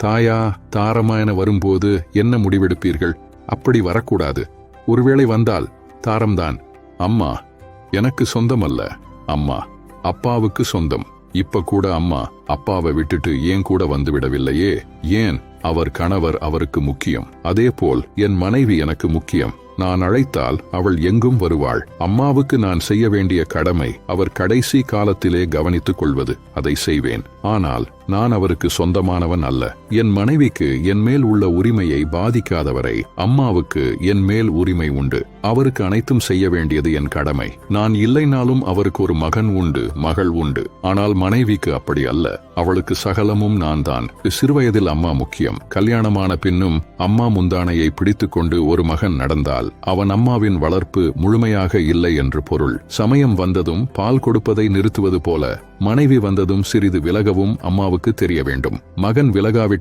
தாயா தாரமா என வரும்போது என்ன முடிவெடுப்பீர்கள்? அப்படி வரக்கூடாது. ஒருவேளை வந்தால் தாரம்தான். அம்மா எனக்கு சொந்தமல்ல, அம்மா அப்பாவுக்கு சொந்தம். இப்ப கூட அம்மா அப்பாவை விட்டுட்டு ஏன் கூட வந்து விடவில்லையே? ஏன்? அவர் கணவர் அவருக்கு முக்கியம். அதேபோல் என் மனைவி எனக்கு முக்கியம். நான் அழைத்தால் அவள் எங்கும் வருவாள். அம்மாவுக்கு நான் செய்ய வேண்டிய கடமை அவர் கடைசி காலத்திலே கவனித்துக் கொள்வது. அதை செய்வேன். ஆனால் நான் அவருக்கு சொந்தமானவன் அல்ல. என் மனைவிக்கு என் மேல் உள்ள உரிமையை பாதிக்காதவரை அம்மாவுக்கு என் மேல் உரிமை உண்டு. அவருக்கு அனைத்தும் செய்ய வேண்டியது என் கடமை. நான் இல்லைனாலும் அவருக்கு ஒரு மகன் உண்டு, மகள் உண்டு. ஆனால் மனைவிக்கு அப்படி அல்ல. அவளுக்கு சகலமும் நான் தான். சிறுவயதில் அம்மா முக்கியம். கல்யாணமான பின்னும் அம்மா முந்தானையை பிடித்துக்கொண்டு ஒரு மகன் நடந்தால் அவன் அம்மாவின் வளர்ப்பு முழுமையாக இல்லை என்று பொருள். சமயம் வந்ததும் பால் கொடுப்பதை நிறுத்துவது போல மனைவி வந்ததும் சிறிது விலகவும் அம்மாவுக்கு தெரிய வேண்டும். மகன் விலகாவிட்ட